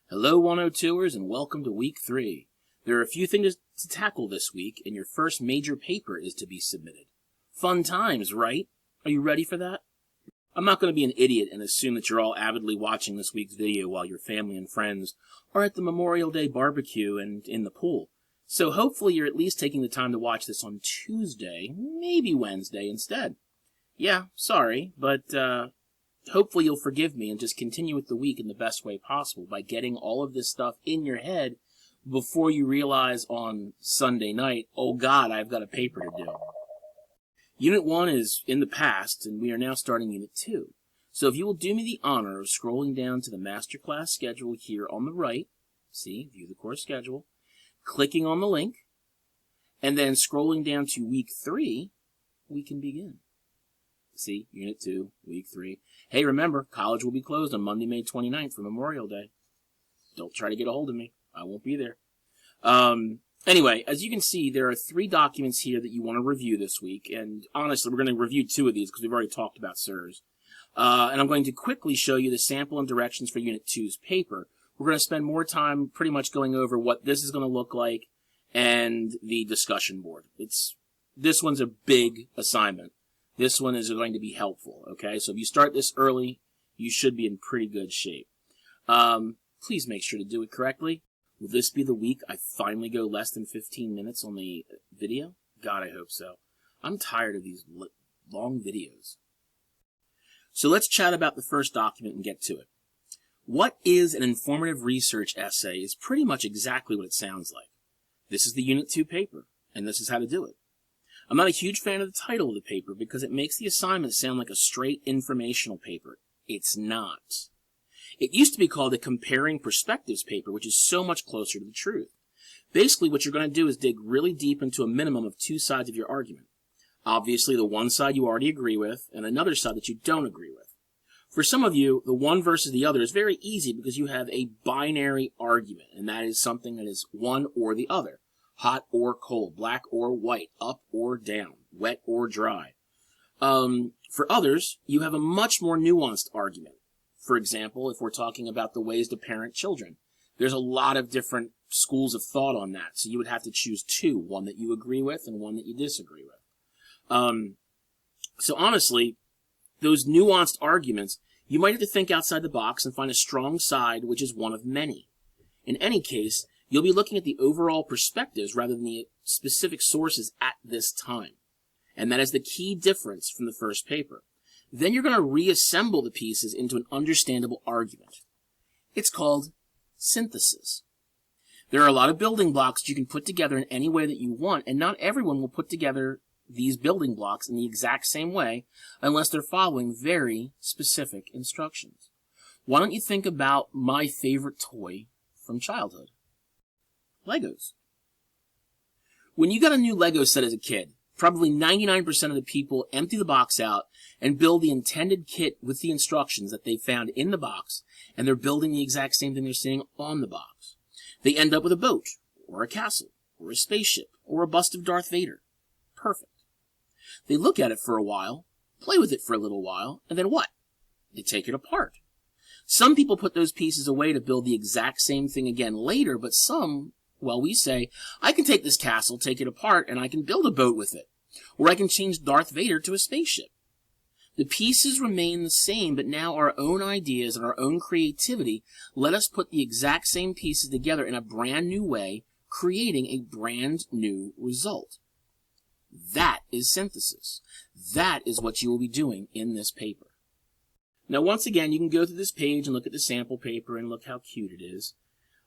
Hello 102ers and welcome to week 3. There are a few things to tackle this week and your first major paper is to be submitted. Fun times, right? Are you ready for that? I'm not going to be an idiot and assume that you're all avidly watching this week's video while your family and friends are at the Memorial Day barbecue and in the pool. So hopefully you're at least taking the time to watch this on Tuesday, maybe Wednesday instead. Yeah, sorry, but hopefully you'll forgive me and just continue with the week in the best way possible by getting all of this stuff in your head before you realize on Sunday night, oh God, I've got a paper to do. Unit 1 is in the past, and we are now starting Unit 2. So if you will do me the honor of scrolling down to the masterclass schedule here on the right, see, view the course schedule, clicking on the link, and then scrolling down to week 3, we can begin. See, Unit 2, Week 3. Hey, remember, college will be closed on Monday, May 29th for Memorial Day. Don't try to get a hold of me. I won't be there. Anyway, as you can see, there are 3 documents here that you want to review this week. And honestly, we're going to review 2 of these because we've already talked about SIRS. And I'm going to quickly show you the sample and directions for Unit 2's paper. We're going to spend more time pretty much going over what this is going to look like and the discussion board. This one's a big assignment. This one is going to be helpful, okay? So if you start this early, you should be in pretty good shape. Please make sure to do it correctly. Will this be the week I finally go less than 15 minutes on the video? God, I hope so. I'm tired of these long videos. So let's chat about the first document and get to it. What is an informative research essay is pretty much exactly what it sounds like. This is the Unit 2 paper, and this is how to do it. I'm not a huge fan of the title of the paper because it makes the assignment sound like a straight informational paper. It's not. It used to be called a comparing perspectives paper, which is so much closer to the truth. Basically, what you're going to do is dig really deep into a minimum of 2 sides of your argument. Obviously, the one side you already agree with, and another side that you don't agree with. For some of you, the one versus the other is very easy because you have a binary argument, and that is something that is one or the other. Hot or cold, black or white, up or down, wet or dry. For others, you have a much more nuanced argument. For example, if we're talking about the ways to parent children, there's a lot of different schools of thought on that. So you would have to choose 2, one that you agree with and one that you disagree with. So honestly, those nuanced arguments, you might have to think outside the box and find a strong side, which is one of many. In any case, you'll be looking at the overall perspectives rather than the specific sources at this time. And that is the key difference from the first paper. Then you're going to reassemble the pieces into an understandable argument. It's called synthesis. There are a lot of building blocks that you can put together in any way that you want, and not everyone will put together these building blocks in the exact same way unless they're following very specific instructions. Why don't you think about my favorite toy from childhood? Legos. When you got a new Lego set as a kid, probably 99% of the people empty the box out and build the intended kit with the instructions that they found in the box, and they're building the exact same thing they're seeing on the box. They end up with a boat, or a castle, or a spaceship, or a bust of Darth Vader. Perfect. They look at it for a while, play with it for a little while, and then what? They take it apart. Some people put those pieces away to build the exact same thing again later, but some, well, we say, I can take this castle, take it apart, and I can build a boat with it. Or I can change Darth Vader to a spaceship. The pieces remain the same, but now our own ideas and our own creativity let us put the exact same pieces together in a brand new way, creating a brand new result. That is synthesis. That is what you will be doing in this paper. Now, once again, you can go through this page and look at the sample paper and look how cute it is.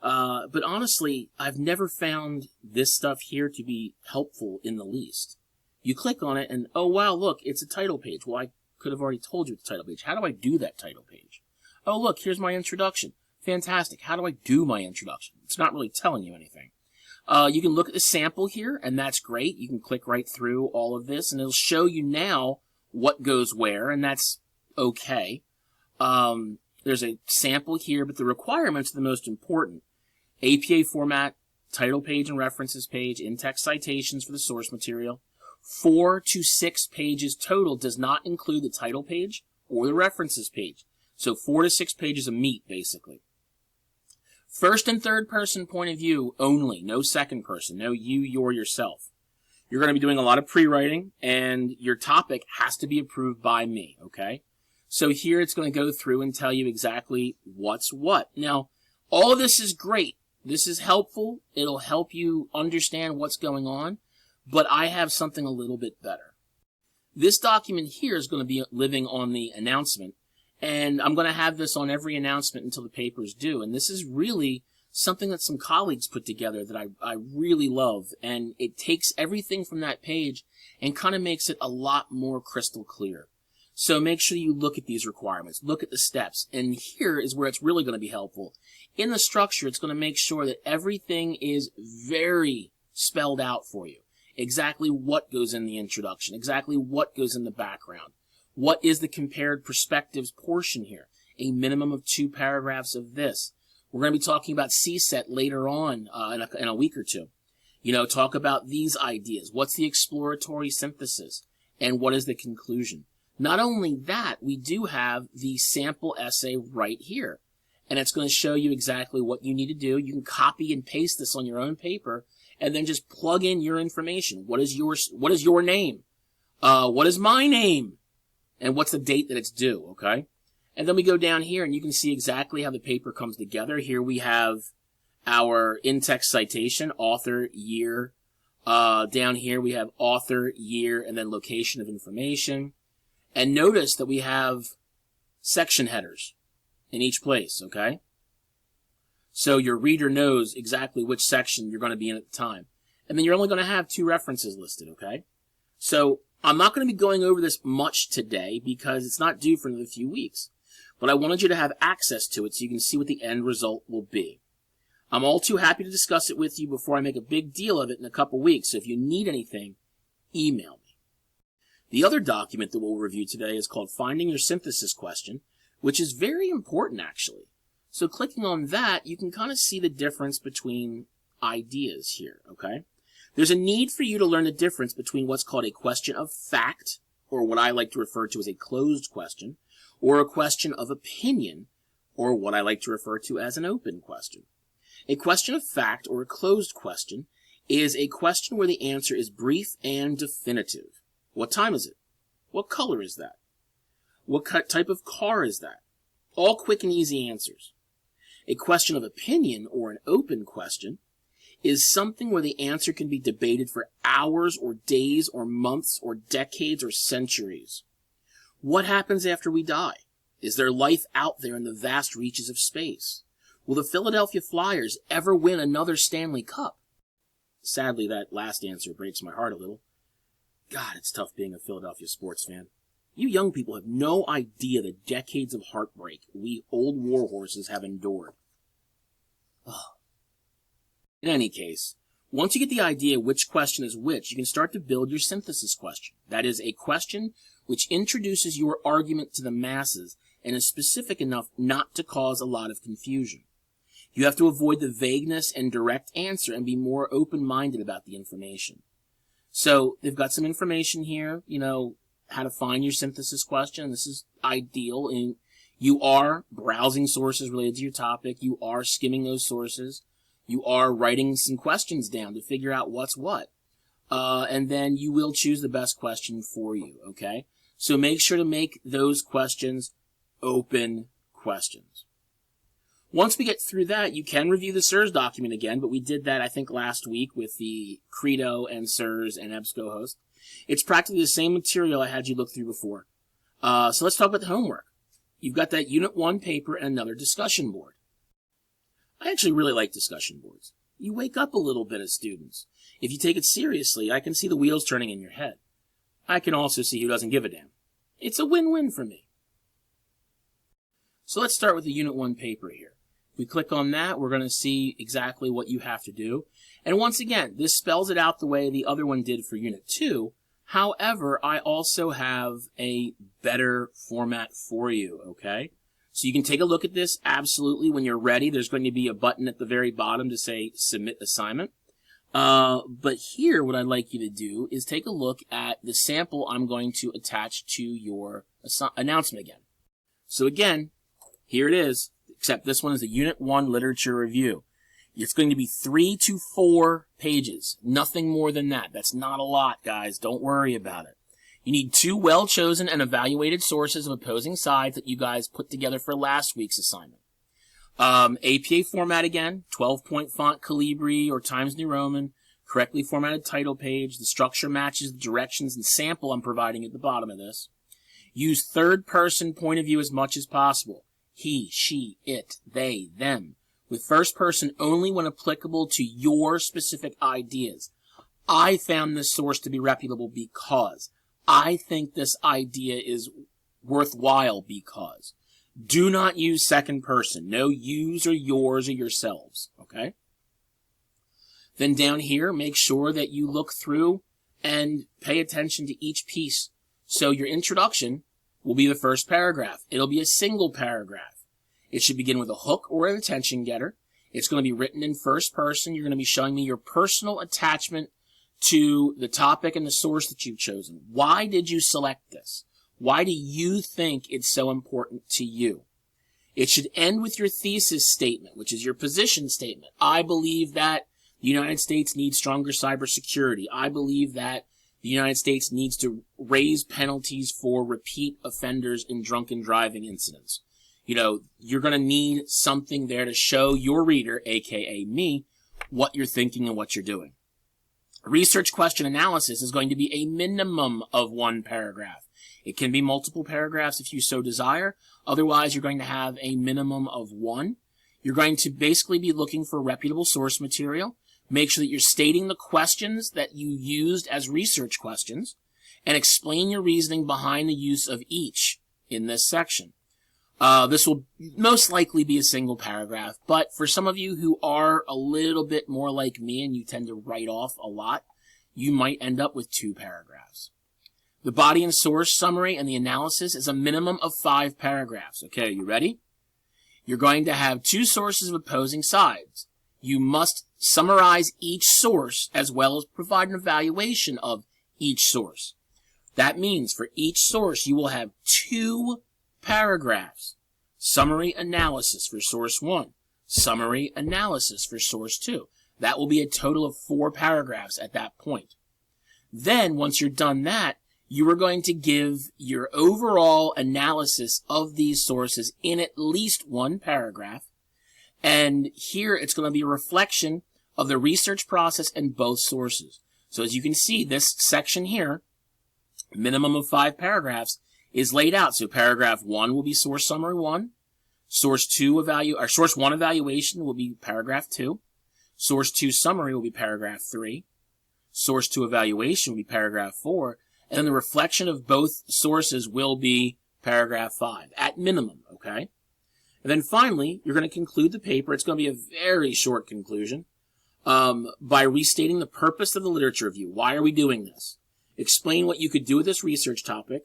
But honestly, I've never found this stuff here to be helpful in the least. You click on it and, oh wow, look, it's a title page. Well, I could have already told you it's a title page. How do I do that title page? Oh, look, here's my introduction. Fantastic. How do I do my introduction? It's not really telling you anything. You can look at the sample here, and that's great. You can click right through all of this, and it'll show you now what goes where, and that's okay. There's a sample here, but the requirements are the most important. APA format, title page and references page, in-text citations for the source material. 4 to 6 pages total does not include the title page or the references page. So 4 to 6 pages of meat, basically. First and third person point of view only, no second person, no you, your, yourself. You're going to be doing a lot of pre-writing, and your topic has to be approved by me, okay? So here it's going to go through and tell you exactly what's what. Now, all of this is great. This is helpful. It'll help you understand what's going on, but I have something a little bit better. This document here is going to be living on the announcement, and I'm going to have this on every announcement until the paper is due, and this is really something that some colleagues put together that I really love, and it takes everything from that page and kind of makes it a lot more crystal clear. So make sure you look at these requirements, look at the steps, and here is where it's really going to be helpful. In the structure, it's going to make sure that everything is very spelled out for you. Exactly what goes in the introduction, exactly what goes in the background. What is the compared perspectives portion here? A minimum of 2 paragraphs of this. We're going to be talking about CSET later on in a week or two. Talk about these ideas. What's the exploratory synthesis? And what is the conclusion? Not only that, we do have the sample essay right here. And it's going to show you exactly what you need to do. You can copy and paste this on your own paper and then just plug in your information. What is your name? What is my name? And what's the date that it's due, okay? And then we go down here and you can see exactly how the paper comes together. Here we have our in-text citation, author, year. Down here we have author, year, and then location of information. And notice that we have section headers in each place, okay? So your reader knows exactly which section you're going to be in at the time. And then you're only going to have 2 references listed, okay? So I'm not going to be going over this much today because it's not due for another few weeks. But I wanted you to have access to it so you can see what the end result will be. I'm all too happy to discuss it with you before I make a big deal of it in a couple weeks. So if you need anything, email me. The other document that we'll review today is called Finding Your Synthesis Question, which is very important actually. So clicking on that, you can kind of see the difference between ideas here, okay? There's a need for you to learn the difference between what's called a question of fact, or what I like to refer to as a closed question, or a question of opinion, or what I like to refer to as an open question. A question of fact, or a closed question, is a question where the answer is brief and definitive. What time is it? What color is that? What type of car is that? All quick and easy answers. A question of opinion, or an open question, is something where the answer can be debated for hours or days or months or decades or centuries. What happens after we die? Is there life out there in the vast reaches of space? Will the Philadelphia Flyers ever win another Stanley Cup? Sadly, that last answer breaks my heart a little. God, it's tough being a Philadelphia sports fan. You young people have no idea the decades of heartbreak we old warhorses have endured. Ugh. In any case, once you get the idea which question is which, you can start to build your synthesis question. That is, a question which introduces your argument to the masses and is specific enough not to cause a lot of confusion. You have to avoid the vagueness and direct answer and be more open-minded about the information. So they've got some information here, how to find your synthesis question. This is ideal. And you are browsing sources related to your topic. You are skimming those sources. You are writing some questions down to figure out what's what. And then you will choose the best question for you, okay? So make sure to make those questions open questions. Once we get through that, you can review the SIRS document again, but we did that, I think, last week with the Credo and SIRS and EBSCO host. It's practically the same material I had you look through before. So let's talk about the homework. You've got that Unit 1 paper and another discussion board. I actually really like discussion boards. You wake up a little bit as students. If you take it seriously, I can see the wheels turning in your head. I can also see who doesn't give a damn. It's a win-win for me. So let's start with the Unit 1 paper here. If we click on that, we're going to see exactly what you have to do. And once again, this spells it out the way the other one did for Unit 2. However, I also have a better format for you, okay? So you can take a look at this absolutely when you're ready. There's going to be a button at the very bottom to say Submit Assignment. But here, what I'd like you to do is take a look at the sample I'm going to attach to your announcement again. So again, here it is. except this one is a Unit 1 literature review. It's going to be 3 to 4 pages. Nothing more than that. That's not a lot, guys. Don't worry about it. You need 2 well-chosen and evaluated sources of opposing sides that you guys put together for last week's assignment. APA format again, 12-point font Calibri or Times New Roman, correctly formatted title page. The structure matches the directions and sample I'm providing at the bottom of this. Use third-person point of view as much as possible. He, she, it, they, them. With first person only when applicable to your specific ideas. I found this source to be reputable because. I think this idea is worthwhile because. Do not use second person. No yous or yours or yourselves. Okay? Then down here, make sure that you look through and pay attention to each piece. So your introduction will be the first paragraph. It'll be a single paragraph. It should begin with a hook or an attention getter. It's going to be written in first person. You're going to be showing me your personal attachment to the topic and the source that you've chosen. Why did you select this? Why do you think it's so important to you? It should end with your thesis statement, which is your position statement. I believe that the United States needs stronger cybersecurity. I believe that the United States needs to raise penalties for repeat offenders in drunken driving incidents. You know, you're going to need something there to show your reader, aka me, what you're thinking and what you're doing. Research question analysis is going to be a minimum of 1 paragraph. It can be multiple paragraphs if you so desire. Otherwise, you're going to have a minimum of 1. You're going to basically be looking for reputable source material. Make sure that you're stating the questions that you used as research questions and explain your reasoning behind the use of each in this section. This will most likely be a single paragraph, but for some of you who are a little bit more like me and you tend to write off a lot, you might end up with 2 paragraphs. The body and source summary and the analysis is a minimum of 5 paragraphs. Okay, are you ready? You're going to have 2 sources of opposing sides. You must summarize each source as well as provide an evaluation of each source. That means for each source you will have 2 paragraphs. Summary analysis for source 1. Summary analysis for source 2. That will be a total of 4 paragraphs at that point. Then, once you're done that, you are going to give your overall analysis of these sources in at least 1 paragraph. And here it's going to be a reflection of the research process in both sources. So as you can see, this section here, minimum of 5 paragraphs, is laid out. So paragraph 1 will be source summary 1. Source 1 evaluation will be paragraph 2. Source 2 summary will be paragraph 3. Source 2 evaluation will be paragraph 4. And then the reflection of both sources will be paragraph 5 at minimum, okay? And then finally, you're going to conclude the paper. It's going to be a very short conclusion by restating the purpose of the literature review. Why are we doing this? Explain what you could do with this research topic,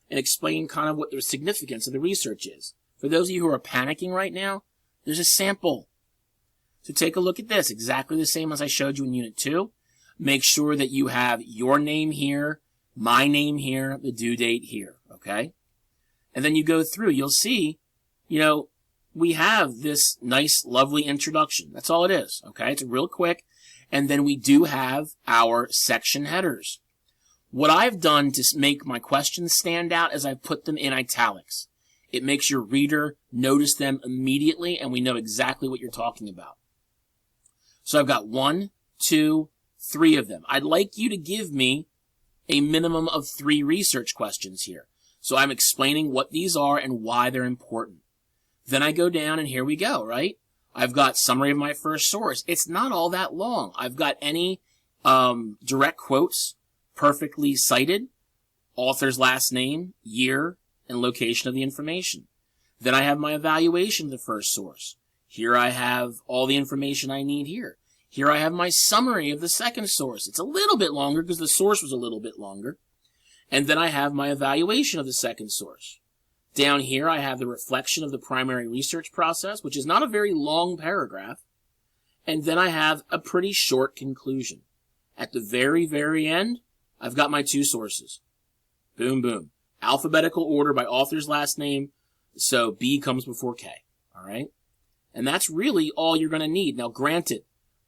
and explain kind of what the significance of the research is. For those of you who are panicking right now, there's a sample. So take a look at this, exactly the same as I showed you in Unit 2. Make sure that you have your name here, my name here, the due date here, okay? And then you go through, you'll see, you know, we have this nice, lovely introduction. That's all it is, okay? It's real quick. And then we do have our section headers. What I've done to make my questions stand out is I've put them in italics. It makes your reader notice them immediately, and we know exactly what you're talking about. So I've got 1, 2, 3 of them. I'd like you to give me a minimum of 3 research questions here. So I'm explaining what these are and why they're important. Then I go down, and here we go, right? I've got summary of my first source. It's not all that long. I've got any direct quotes, perfectly cited, author's last name, year, and location of the information. Then I have my evaluation of the first source. Here I have all the information I need here. Here I have my summary of the second source. It's a little bit longer because the source was a little bit longer. And then I have my evaluation of the second source. Down here I have the reflection of the primary research process, which is not a very long paragraph. And then I have a pretty short conclusion. At the very, very end, I've got my 2 sources. Boom, boom. Alphabetical order by author's last name, so B comes before K. All right? And that's really all you're going to need. Now, granted,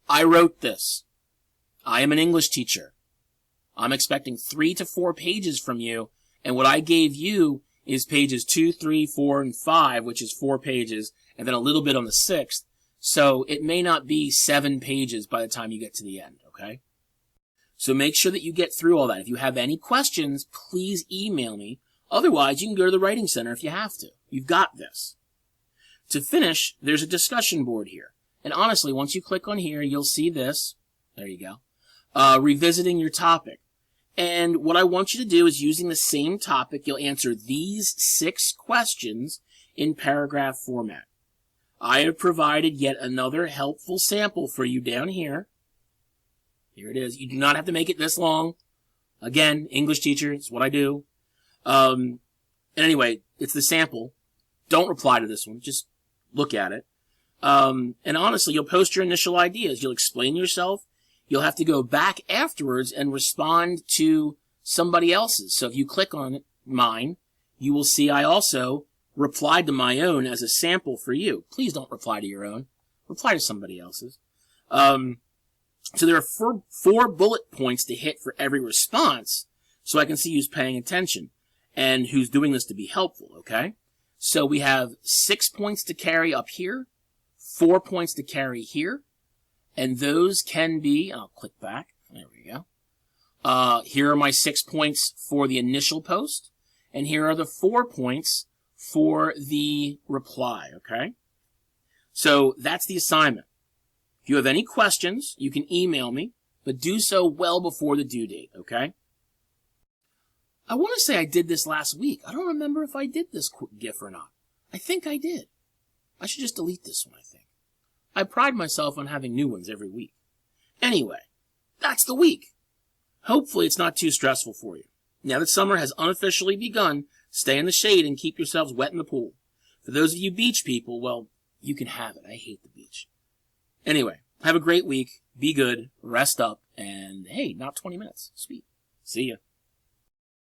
I wrote this. I am an English teacher. I'm expecting 3 to 4 pages from you, and what I gave you is pages 2, 3, 4, and 5, which is 4 pages, and then a little bit on the 6th. So it may not be 7 pages by the time you get to the end, okay? So make sure that you get through all that. If you have any questions, please email me. Otherwise, you can go to the Writing Center if you have to. You've got this. To finish, there's a discussion board here. And honestly, once you click on here, you'll see this. There you go. Revisiting your topic. And what I want you to do is, using the same topic, you'll answer these 6 questions in paragraph format. I have provided yet another helpful sample for you down here. Here it is. You do not have to make it this long. Again, English teacher, it's what I do. And anyway, it's the sample. Don't reply to this one. Just look at it. And honestly, you'll post your initial ideas. You'll explain yourself. You'll have to go back afterwards and respond to somebody else's. So if you click on it, mine, you will see I also replied to my own as a sample for you. Please don't reply to your own. Reply to somebody else's. So there are 4 bullet points to hit for every response, so I can see who's paying attention and who's doing this to be helpful, okay? So we have 6 points to carry up here, 4 points to carry here, and those can be, I'll click back, there we go. Here are my 6 points for the initial post, and here are the 4 points for the reply, okay? So that's the assignment. If you have any questions, you can email me, but do so well before the due date, okay? I want to say I did this last week. I don't remember if I did this GIF or not. I think I did. I should just delete this one, I think. I pride myself on having new ones every week. Anyway, that's the week. Hopefully it's not too stressful for you. Now that summer has unofficially begun, stay in the shade and keep yourselves wet in the pool. For those of you beach people, well, you can have it. I hate the beach. Anyway, have a great week. Be good. Rest up. And hey, not 20 minutes. Sweet. See ya.